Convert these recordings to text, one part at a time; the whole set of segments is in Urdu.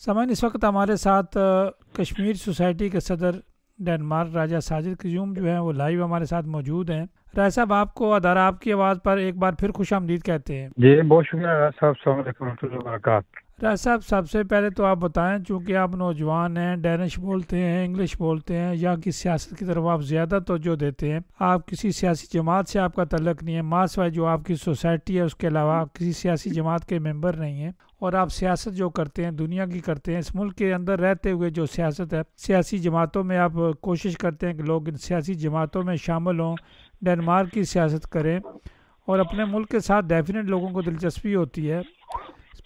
سامعین، اس وقت ہمارے ساتھ کشمیر سوسائٹی کے صدر ڈنمارک راجہ ساجد قیوم جو ہیں وہ لائیو ہمارے ساتھ موجود ہیں۔ راجہ صاحب، آپ کو ادارہ آپ کی آواز پر ایک بار پھر خوش آمدید کہتے ہیں۔ جی بہت شکریہ صاحب، السلام علیکم ورحمۃ اللہ وبرکاتہ۔ راجہ صاحب، سب سے پہلے تو آپ بتائیں، چونکہ آپ نوجوان ہیں، ڈینش بولتے ہیں، انگلش بولتے ہیں، یہاں کی سیاست کی طرف آپ زیادہ توجہ دیتے ہیں، آپ کسی سیاسی جماعت سے آپ کا تعلق نہیں ہے، ماسوائے جو آپ کی سوسائٹی ہے اس کے علاوہ آپ کسی سیاسی جماعت کے ممبر نہیں ہیں، اور آپ سیاست جو کرتے ہیں دنیا کی کرتے ہیں، اس ملک کے اندر رہتے ہوئے جو سیاست ہے سیاسی جماعتوں میں آپ کوشش کرتے ہیں کہ لوگ ان سیاسی جماعتوں میں شامل ہوں، ڈنمارک کی سیاست کریں، اور اپنے ملک کے ساتھ ڈیفینیٹ لوگوں کو دلچسپی ہوتی ہے۔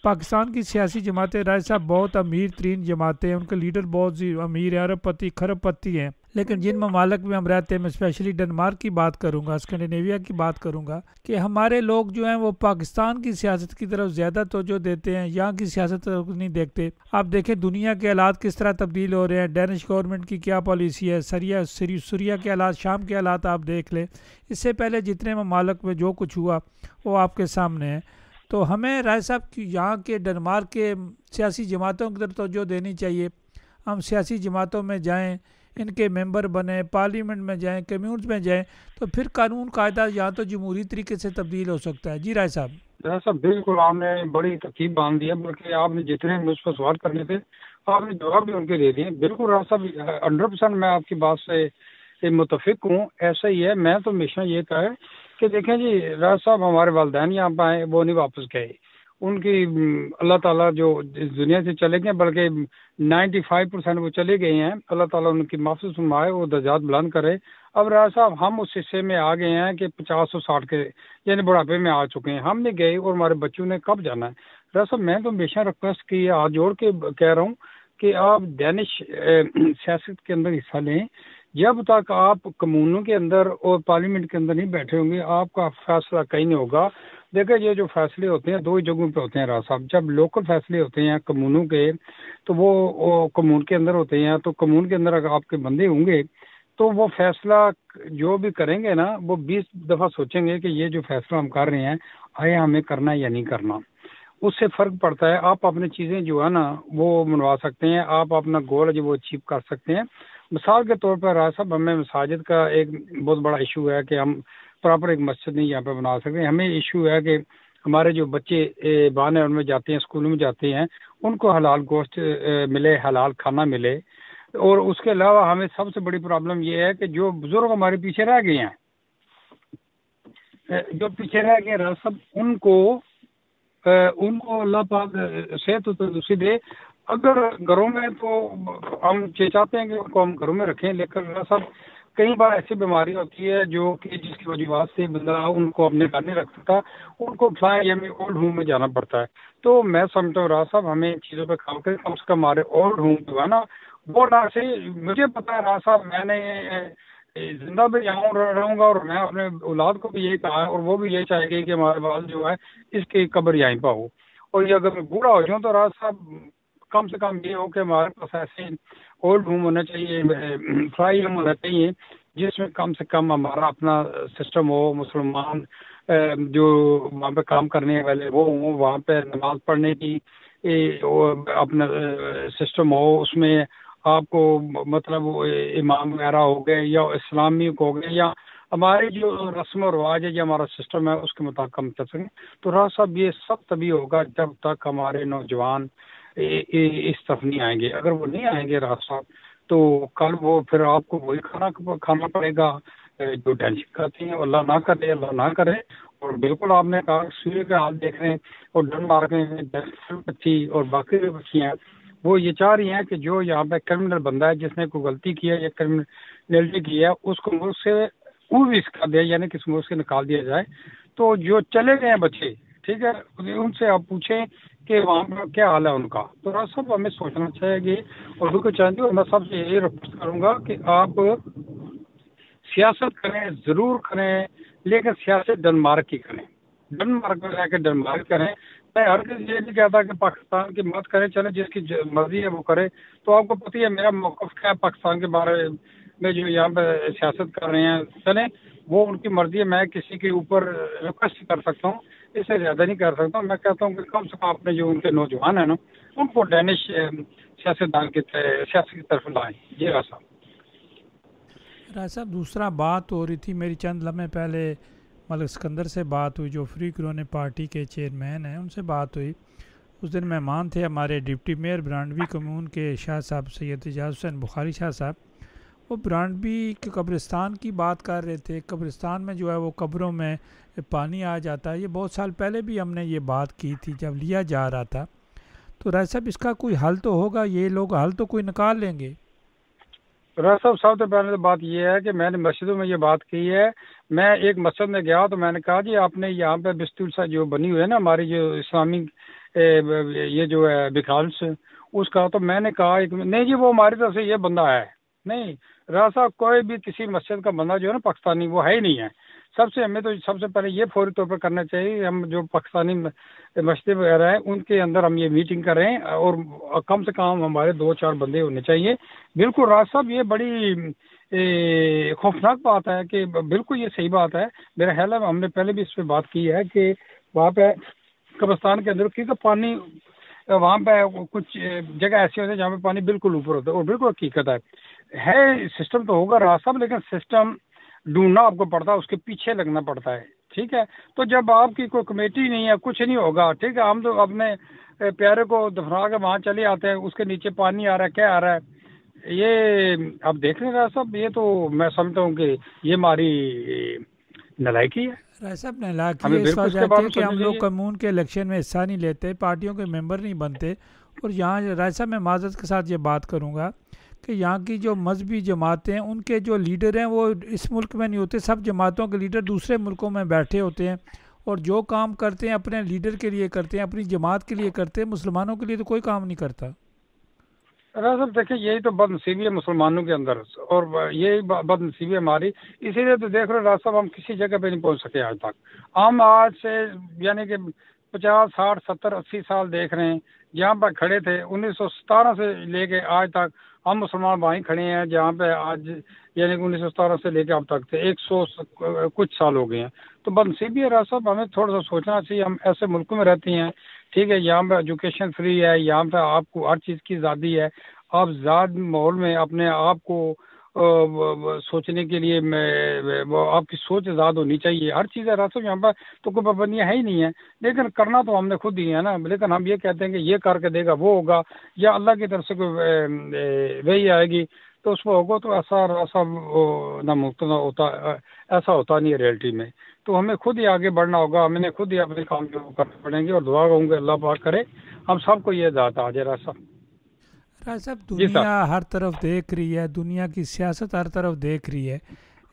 پاکستان کی سیاسی جماعتیں راج صاحب بہت امیر ترین جماعتیں ہیں، ان کے لیڈر بہت ہی امیر ہیں، ارب پتی کھرب پتی ہیں، لیکن جن ممالک میں ہم رہتے ہیں، میں اسپیشلی ڈنمارک کی بات کروں گا، اسکینڈینیویا کی بات کروں گا، کہ ہمارے لوگ جو ہیں وہ پاکستان کی سیاست کی طرف زیادہ توجہ دیتے ہیں، یہاں کی سیاست طرف نہیں دیکھتے۔ آپ دیکھیں دنیا کے حالات کس طرح تبدیل ہو رہے ہیں، ڈینش گورنمنٹ کی کیا پالیسی ہے، سوریا کے حالات، شام کے حالات آپ دیکھ لیں، اس سے پہلے جتنے ممالک میں جو کچھ ہوا وہ آپ کے سامنے ہے۔ تو ہمیں رائے صاحب کی یہاں کے ڈنمارک کے سیاسی جماعتوں کی طرف توجہ دینی چاہیے، ہم سیاسی جماعتوں میں جائیں، ان کے ممبر بنیں، پارلیمنٹ میں جائیں، کمیونز میں جائیں، تو پھر قانون قاعدہ یہاں تو جمہوری طریقے سے تبدیل ہو سکتا ہے۔ جی رائے صاحب۔ صاحب بالکل آپ نے بڑی ترتیب باندھ دیا، بلکہ آپ نے جتنے مجھ پر سوال کرنے تھے آپ نے جواب بھی ان کے دے دیے۔ بالکل راج صاحب 100% میں آپ کی بات سے متفق ہوں، ایسا ہی ہے۔ میں تو ہمیشہ یہ کہا ہے کہ دیکھیں جی راج صاحب، ہمارے والدین یہاں پہ آئے، وہ نہیں واپس گئے، ان کی اللہ تعالیٰ جو اس دنیا سے چلے گئے، بلکہ 95% وہ چلے گئے ہیں، اللہ تعالیٰ ان کی معافی فرمائے، وہ درجات بلند کرے۔ اب راج صاحب ہم اس حصے میں آ گئے ہیں کہ 50 اور 60 کے یعنی بڑھاپے میں آ چکے ہیں، ہم نے گئے اور ہمارے بچوں نے کب جانا ہے؟ راج صاحب میں تو ہمیشہ ریکویسٹ کی ہاتھ جوڑ کے کہہ رہا ہوں کہ آپ ڈینش سیاست کے اندر حصہ لیں، جب تک آپ کمونوں کے اندر اور پارلیمنٹ کے اندر نہیں بیٹھے ہوں گے آپ کا فیصلہ کہیں نہیں ہوگا۔ دیکھیں یہ جو فیصلے ہوتے ہیں دو ہی جگہوں پہ ہوتے ہیں راج صاحب، جب لوکل فیصلے ہوتے ہیں کمونوں کے تو وہ کمون کے اندر ہوتے ہیں، تو کمون کے اندر اگر آپ کے بندے ہوں گے تو وہ فیصلہ جو بھی کریں گے نا وہ 20 دفعہ سوچیں گے کہ یہ جو فیصلہ ہم کر رہے ہیں آیا ہمیں کرنا ہے یا نہیں کرنا، اس سے فرق پڑتا ہے۔ آپ اپنی چیزیں جو ہے نا وہ منوا سکتے ہیں، آپ اپنا گول جو وہ اچیو کر سکتے ہیں۔ مثال کے طور پر راج صاحب ہمیں مساجد کا ایک بہت بڑا ایشو ہے کہ ہم پراپر ایک مسجد نہیں یہاں پہ بنا سکتے۔ ہمیں ایشو ہے کہ ہمارے جو بچے بان ان میں جاتے ہیں، اسکولوں میں جاتے ہیں، ان کو حلال گوشت ملے، حلال کھانا ملے۔ اور اس کے علاوہ ہمیں سب سے بڑی پرابلم یہ ہے کہ جو بزرگ ہمارے پیچھے رہ گئے ہیں، جو پیچھے رہ گئے راج صاحب، ان کو اللہ پاک صحت و تندرستی دے۔ اگر گھروں میں تو ہم چاہتے ہیں کہ ان کو ہم گھروں میں رکھیں، لیکن راج صاحب کئی بار ایسی بیماری ہوتی ہے جو کہ جس کی وجوہات سے بندہ ان کو اپنے گھر نہیں رکھ سکتا، ان کو فلاں یا ہمیں اولڈ ہوم میں جانا پڑتا ہے۔ تو میں سمجھتا ہوں راج صاحب ہمیں ان چیزوں پہ کام کریں، کم سے کم ہمارے اولڈ ہوم جو ہے نا وہ نہ سے مجھے پتا ہے راج صاحب، میں نے زندہ بھی یہاں رہوں گا اور میں اپنے اولاد کو بھی یہی کہا ہے اور وہ بھی یہی چاہے گی کہ ہمارے بعد جو ہے اس کی قبر یہیں پہ ہو۔ اور یہ اگر میں بوڑھا ہو جاؤں تو راج صاحب کم سے کم یہ ہو کہ ہمارے پاس ایسے اولڈ ہوم ہونا چاہیے، فرائی ہوم ہونا چاہیے جس میں کم سے کم ہمارا اپنا سسٹم ہو، مسلمان جو وہاں پہ کام کرنے والے وہ ہوں، وہاں پہ نماز پڑھنے کی اپنا سسٹم ہو، اس میں آپ کو مطلب امام وغیرہ ہو گئے یا اسلامی ہو گئے یا ہمارے جو رسم و رواج ہے یا ہمارا سسٹم ہے اس کے مطابق ہم چل سکیں۔ تو راج صاحب یہ سب تبھی ہوگا جب تک ہمارے نوجوان اس طرف نہیں آئیں گے۔ اگر وہ نہیں آئیں گے راج صاحب تو کل وہ پھر آپ کو وہی کھانا پڑے گا جو ٹینشن کھاتے ہیں، اللہ نہ کرے، اللہ نہ کرے۔ اور بالکل آپ نے کہا سوریا کے حال دیکھ رہے ہیں، اور ڈنمارک میں بچی اور باقی بھی بچی ہیں، وہ یہ چاہ رہی ہیں کہ جو یہاں پہ کرمنل بندہ ہے جس نے کوئی غلطی کی ہے یا کرمنلٹی کی ہے اس کو ملک سے بھی سکھا دیا، یعنی کس ملک سے نکال دیا جائے۔ تو جو چلے گئے ہیں بچے، ٹھیک ہے، ان سے آپ پوچھیں کہ وہاں پر کیا حال ہے ان کا۔ تو راج صاحب ہمیں سوچنا چاہیے اور بالکل چاہیے، اور میں سب سے یہی ریکویسٹ کروں گا کہ آپ سیاست کریں، ضرور کریں، لیکن سیاست ڈنمارک کی کریں، ڈنمارک میں رہ کے ڈنمارک کریں۔ میں ہر کسی یہ نہیں کہتا کہ پاکستان کی مت کریں، چلیں جس کی مرضی ہے وہ کرے۔ تو آپ کو پتہ ہے میرا موقف کیا ہے پاکستان کے بارے میں، جو یہاں پہ سیاست کر رہے ہیں چلیں وہ ان کی مرضی ہے، میں کسی کے اوپر ریکویسٹ کر سکتا ہوں، اس سے زیادہ نہیں کر سکتا. میں کہتا ہوں کہ کم سے کم اپنے جو ان کے نوجوان ہیں نا ان کو ڈینش سیاستدان سیاست کی طرف لائیں. یہ رہا صاحب. راج صاحب دوسرا بات ہو رہی تھی میری چند لمحے پہلے ملک سکندر سے بات ہوئی جو فری کرونی پارٹی کے چیئرمین ہیں، ان سے بات ہوئی. اس دن مہمان تھے ہمارے ڈپٹی میئر برانڈوی کمیون کے شاہ صاحب سید اعجاز حسین بخاری شاہ صاحب. وہ برانڈوی کے قبرستان کی بات کر رہے تھے. قبرستان میں جو ہے وہ قبروں میں پانی آ جاتا ہے. یہ بہت سال پہلے بھی ہم نے یہ بات کی تھی جب لیا جا رہا تھا. تو راج صاحب اس کا کوئی حل تو ہوگا، یہ لوگ حل تو کوئی نکال لیں گے. راج صاحب سب سے پہلے تو بات یہ ہے کہ میں نے مسجدوں میں یہ بات کی ہے. میں ایک مسجد میں گیا تو میں نے کہا جی آپ نے یہاں پہ بستول سا جو بنی ہوئی ہے نا ہماری جو اسلامی یہ جو ہے بکھالس اس کا، تو میں نے کہا نہیں جی وہ ہماری طرف سے یہ بندہ ہے نہیں. راج صاحب کوئی بھی کسی مسجد کا بندہ جو ہے نا پاکستانی وہ ہے ہی نہیں ہے. ہمیں تو سب سے پہلے یہ فوری طور پر کرنا چاہیے. ہم جو پاکستانی مسجد وغیرہ ہیں ان کے اندر ہم یہ میٹنگ کریں اور کم سے کم ہمارے 2-4 بندے ہونے چاہیے. بالکل راج صاحب یہ بڑی خوفناک بات ہے کہ بالکل یہ صحیح بات ہے. میرا خیال ہے ہم نے پہلے بھی اس پہ بات کی ہے کہ وہاں پہ قبرستان کے اندر کیونکہ پانی وہاں پہ کچھ جگہ ایسی ہوتی ہے جہاں پہ پانی بالکل اوپر ہوتا ہے اور بالکل حقیقت ہے سسٹم تو ہوگا راج صاحب لیکن سسٹم ڈھونڈنا آپ کو پڑتا ہے، اس کے پیچھے لگنا پڑتا ہے. ٹھیک ہے تو جب آپ کی کوئی کمیٹی نہیں ہے کچھ نہیں ہوگا. ٹھیک ہے ہم تو اپنے پیارے کو دفنا کے وہاں چلے آتے ہیں، اس کے نیچے پانی آ رہا ہے کیا آ رہا ہے یہ آپ دیکھ لیں راج صاحب. یہ تو میں سمجھتا ہوں کہ یہ ہماری نالائکی ہے. راج صاحب نالائکی ہمیں ہے اس بالکل اس کے وجہ بارے سے میں کہ سوچنا ہم لوگ چاہیے. کمیون کے الیکشن میں حصہ نہیں لیتے، پارٹیوں کے ممبر نہیں بنتے. اور یہاں راج صاحب میں معذرت کے ساتھ یہ بات کروں گا کہ یہاں کی جو مذہبی جماعتیں ہیں ان کے جو لیڈر ہیں وہ اس ملک میں نہیں ہوتے. سب جماعتوں کے لیڈر دوسرے ملکوں میں بیٹھے ہوتے ہیں اور جو کام کرتے ہیں اپنے لیڈر کے لیے کرتے ہیں، اپنی جماعت کے لیے کرتے ہیں. مسلمانوں کے لیے تو کوئی کام نہیں کرتا. صاحب دیکھیں یہی تو بد نصیبی ہے مسلمانوں کے اندر اور یہی بد نصیبی ہے ہماری. اسی لیے تو دیکھ رہے راج صاحب ہم کسی جگہ پہ نہیں پہنچ سکے آج تک. ہم آج سے یعنی کہ 50 60 70 80 سال دیکھ رہے ہیں جہاں پہ کھڑے تھے 1917 سے لے کے آج تک ہم مسلمان وہیں کھڑے ہیں جہاں پہ آج یعنی کہ 1917 سے لے کے اب تک تھے 100 کچھ سال ہو گئے ہیں. تو بد نصیبی ہے راج صاحب. ہمیں تھوڑا سا سوچنا چاہیے. ہم ایسے ملکوں میں رہتے ہیں ٹھیک ہے یہاں پہ ایجوکیشن فری ہے، یہاں پہ آپ کو ہر چیز کی آزادی ہے. آپ ذات ماحول میں اپنے آپ کو سوچنے کے لیے آپ کی سوچ آزاد ہونی چاہیے. ہر چیز ہے راج صاحب. یہاں پر تو کوئی پابندیاں ہے ہی نہیں ہیں لیکن کرنا تو ہم نے خود ہی ہے نا. لیکن ہم یہ کہتے ہیں کہ یہ کر کے دے گا وہ ہوگا یا اللہ کی طرف سے کوئی وہی آئے گی تو اس میں ہوگا. تو ایسا ناممکن ہوتا ایسا ہوتا نہیں ہے ریئلٹی میں. تو ہمیں خود ہی آگے بڑھنا ہوگا. ہم نے خود ہی اپنے کام جو کرنے پڑیں گے اور دعا کروں گے اللہ پاک کرے ہم سب کو یہ ذات آ جائے راج صاحب. راج صاحب جی دنیا ہر طرف دیکھ رہی ہے، دنیا کی سیاست ہر طرف دیکھ رہی ہے،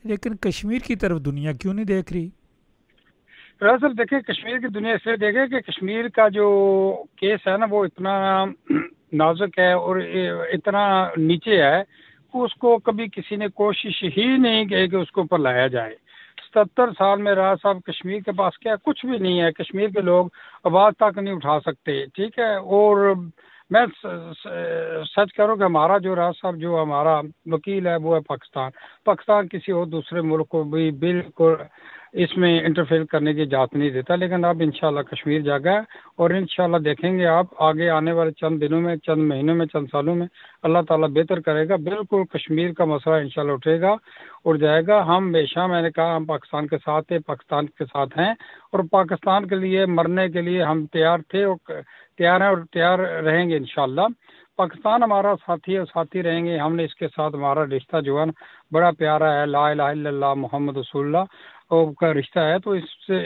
لیکن کشمیر کی طرف دنیا کیوں نہیں دیکھ رہی؟ راج صاحب دیکھیں کشمیر کی دنیا اس لیے دیکھیں کہ کشمیر کا جو کیس ہے نا وہ اتنا نازک ہے اور اتنا نیچے ہے اس کو کبھی کسی نے کوشش ہی نہیں کی کہ اس کو اوپر لایا جائے. 70 سال میں راج صاحب کشمیر کے پاس کیا کچھ بھی نہیں ہے. کشمیر کے لوگ آواز تک نہیں اٹھا سکتے. ٹھیک ہے اور میں سچ کروں کہ ہمارا جو راج صاحب جو ہمارا وکیل ہے وہ ہے پاکستان کسی اور دوسرے ملک کو بھی بالکل اس میں انٹرفیئر کرنے کی اجازت نہیں دیتا. لیکن اب انشاءاللہ کشمیر جاگا ہے اور انشاءاللہ دیکھیں گے آپ آگے آنے والے چند دنوں میں چند مہینوں میں چند سالوں میں اللہ تعالیٰ بہتر کرے گا. بالکل کشمیر کا مسئلہ انشاءاللہ اٹھے گا اور جائے گا. ہم ہمیشہ میں نے کہا ہم پاکستان کے ساتھ تھے، پاکستان کے ساتھ ہیں اور پاکستان کے لیے مرنے کے لیے ہم تیار تھے اور تیار ہیں اور تیار رہیں گے انشاءاللہ. پاکستان ہمارا ساتھی ہے اور ساتھی رہیں گے. ہم نے اس کے ساتھ ہمارا رشتہ جو ہے بڑا پیارا ہے. لا الہ الا اللہ محمد رسول اللہ کا رشتہ ہے. تو اس سے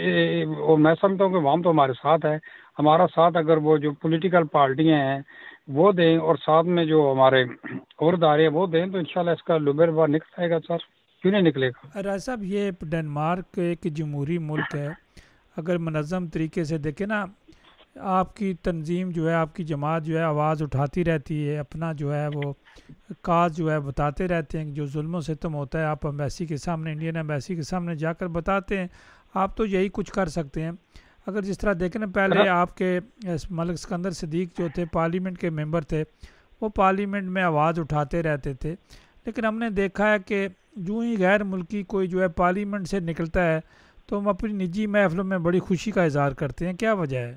اور میں سمجھتا ہوں کہ وہ ہم تو ہمارے ساتھ ہے. ہمارا ساتھ اگر وہ جو پولیٹیکل پارٹیاں ہیں وہ دیں اور ساتھ میں جو ہمارے اور ادارے وہ دیں تو انشاءاللہ اس کا لبر باہر نکل آئے گا. سر کیوں نہیں نکلے گا؟ راج صاحب یہ ڈنمارک ایک جمہوری ملک ہے. اگر منظم طریقے سے دیکھیں نا آپ کی تنظیم جو ہے آپ کی جماعت جو ہے آواز اٹھاتی رہتی ہے، اپنا جو ہے وہ کاز جو ہے بتاتے رہتے ہیں. جو ظلم و ستم ہوتا ہے آپ ایمبیسی کے سامنے انڈین ایمبیسی کے سامنے جا کر بتاتے ہیں. آپ تو یہی کچھ کر سکتے ہیں. اگر جس طرح دیکھیں نا پہلے آپ کے ملک سکندر صدیق جو تھے پارلیمنٹ کے ممبر تھے وہ پارلیمنٹ میں آواز اٹھاتے رہتے تھے. لیکن ہم نے دیکھا ہے کہ جو ہی غیر ملکی کوئی جو ہے پارلیمنٹ سے نکلتا ہے تو ہم اپنی نجی محفلوں میں بڑی خوشی کا اظہار کرتے ہیں، کیا وجہ ہے؟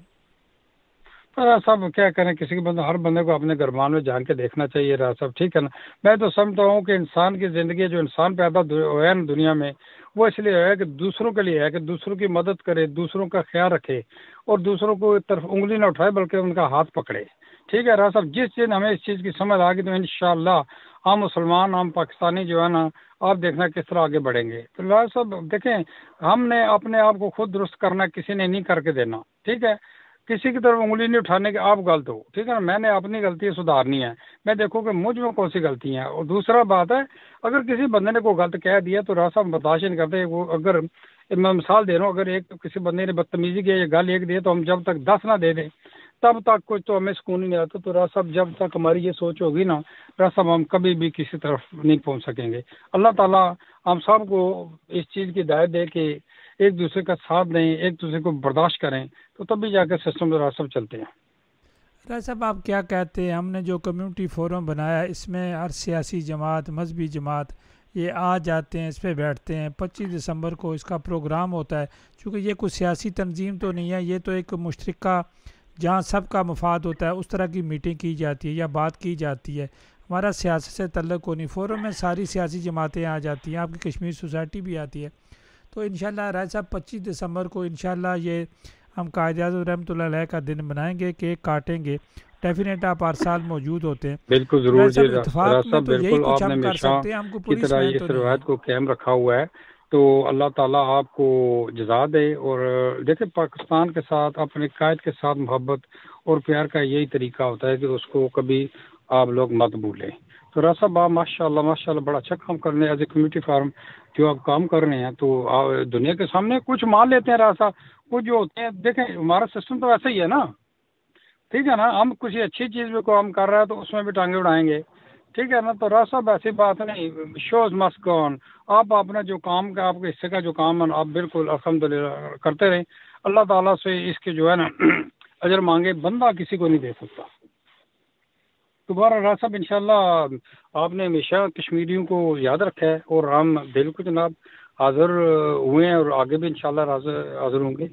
صاحب کیا کریں، کسی کے بندے، ہر بندے کو اپنے گرمان میں جان کے دیکھنا چاہیے راز صاحب، ٹھیک ہے نا. میں تو سمجھتا ہوں کہ انسان کی زندگی، جو انسان پیدا ہوا ہے نا دنیا میں، وہ اس لیے ہے کہ دوسروں کے لیے ہے، کہ دوسروں کی مدد کرے، دوسروں کا خیال رکھے، اور دوسروں کو طرف انگلی نہ اٹھائے بلکہ ان کا ہاتھ پکڑے. ٹھیک ہے راز صاحب، جس دن ہمیں اس چیز کی سمجھ آ گئی تو انشاءاللہ ہم مسلمان، ہم پاکستانی جو ہے نا، آپ دیکھنا کس طرح آگے بڑھیں گے. تو راز صاحب دیکھیں، ہم نے اپنے آپ کو خود درست کرنا، کسی نے نہیں کر کے دینا. ٹھیک ہے، کسی کی طرف انگلی نہیں اٹھانے کے آپ غلط ہو، ٹھیک ہے نا. میں نے اپنی غلطی سدھارنی ہے، میں دیکھوں کہ مجھ میں کون سی غلطی ہیں. اور دوسرا بات ہے، اگر کسی بندے نے کوئی غلط کہہ دیا تو راستہ برداشت نہیں کرتے. وہ اگر میں مثال دے رہا ہوں، اگر ایک کسی بندے نے بدتمیزی کی یا گال ایک دی تو ہم جب تک 10 نہ دے دیں تب تک کچھ تو ہمیں سکون ہی نہیں آتا. تو راستہ جب تک ہماری یہ سوچ ہوگی نا راستہ، ہم کبھی بھی کسی طرف نہیں پہنچ سکیں گے. اللہ تعالیٰ ہم سب کو اس چیز کی ہدایت دے کہ ایک دوسرے کا ساتھ دیں، ایک دوسرے کو برداشت کریں، تو تب بھی جا کے سسٹم جو راستہ چلتے ہیں. راج صاحب آپ کیا کہتے ہیں، ہم نے جو کمیونٹی فورم بنایا، اس میں ہر سیاسی جماعت، مذہبی جماعت یہ آ جاتے ہیں، اس پہ بیٹھتے ہیں. 25 دسمبر کو اس کا پروگرام ہوتا ہے. چونکہ یہ کوئی سیاسی تنظیم تو نہیں ہے، یہ تو ایک مشترکہ جہاں سب کا مفاد ہوتا ہے، اس طرح کی میٹنگ کی جاتی ہے یا بات کی جاتی ہے. ہمارا سیاست سے تعلق کو نہیں. فورم میں ساری سیاسی جماعتیں آ جاتی ہیں، آپ کی کشمیر سوسائٹی بھی آتی ہے. تو انشاءاللہ راج صاحب 25 دسمبر کو انشاءاللہ یہ ہم قائد اعظم رحمۃ اللہ علیہ کا دن بنائیں گے، کیک کاٹیں گے. ڈیفینیٹ آپ ہر سال موجود ہوتے ہیں. بالکل ضرور راج جی. صاحب اتفاق میں صاحب تو یہی بالکل، کچھ آپ نے ہم کر ہمیشہ سکتے ہیں، ہم کو کی پوری طرح اسمیت اس تو نہیں ہے. روایت کو قائم رکھا ہوا ہے. تو اللہ تعالیٰ آپ کو جزا دے. اور دیکھیں، پاکستان کے ساتھ، اپنے قائد کے ساتھ محبت اور پیار کا یہی طریقہ ہوتا ہے کہ اس کو کبھی آپ لوگ مت بھولیں. تو راز صاحب آپ ماشاء اللہ بڑا اچھا کام کر رہے ہیں. ایز اے کمیونٹی فارم جو آپ کام کر رہے ہیں، تو دنیا کے سامنے کچھ مان لیتے ہیں راز صاحب، کچھ جو ہوتے ہیں. دیکھیں ہمارا سسٹم تو ایسا ہی ہے نا، ٹھیک ہے نا. ہم کسی اچھی چیز میں کام کر رہا ہے تو اس میں بھی ٹانگیں اڑائیں گے، ٹھیک ہے نا. تو راز صاحب ایسی بات نہیں، شوز مسٹ گو آن. آپ اپنا جو کام کا، آپ کے حصے کا جو کام ہے آپ بالکل الحمدللہ کرتے رہیں. اللہ تعالیٰ سے اس کے جو ہے نا اجر مانگے بندہ کسی کو نہیں دے سکتا. دوبارہ راز صاحب انشاءاللہ آپ نے ہمیشہ کشمیریوں کو یاد رکھا ہے، اور ہم بالکل جناب حاضر ہوئے ہیں، اور آگے بھی انشاءاللہ حاضر ہوں گے.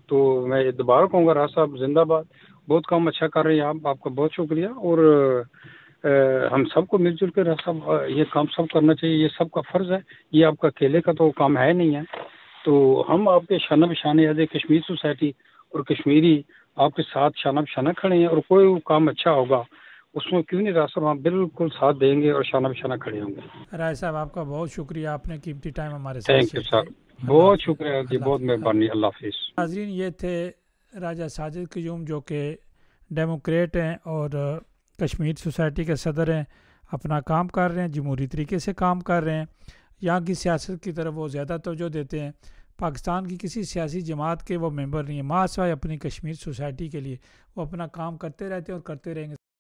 تو میں دوبارہ کہوں گا راز صاحب زندہ باد. بہت کام اچھا کر رہے ہیں آپ کا بہت شکریہ. اور ہم سب کو مل جل کے راز صاحب یہ کام سب کرنا چاہیے، یہ سب کا فرض ہے. یہ آپ کا اکیلے کا تو کام ہے نہیں ہے. تو ہم آپ کے شانہ بشانے ایز اے کشمیر سوسائٹی اور کشمیری آپ کے ساتھ شانہ بشانہ کھڑے ہیں. اور کوئی کام اچھا ہوگا اس میں کیوں نہیں راز صاحب، ہم بالکل ساتھ دیں گے اور شانہ بشانہ کھڑے ہوں گے. راج صاحب آپ کا بہت شکریہ، آپ نے قیمتی ٹائم ہمارے ساتھ تھینک یو شیئر سر، کیا. اللہ بہت حافظ. شکریہ جی، اللہ بہت حافظ. مہربانی. اللہ حافظ. ناظرین، یہ تھے راجہ ساجد قیوم، جو کہ ڈیموکریٹ ہیں اور کشمیر سوسائٹی کے صدر ہیں. اپنا کام کر رہے ہیں، جمہوری طریقے سے کام کر رہے ہیں. یہاں کی سیاست کی طرف وہ زیادہ توجہ دیتے ہیں. پاکستان کی کسی سیاسی جماعت کے وہ ممبر نہیں ہیں. ماسوائے اپنی کشمیر سوسائٹی کے لیے وہ اپنا کام کرتے رہتے ہیں اور کرتے رہیں گے.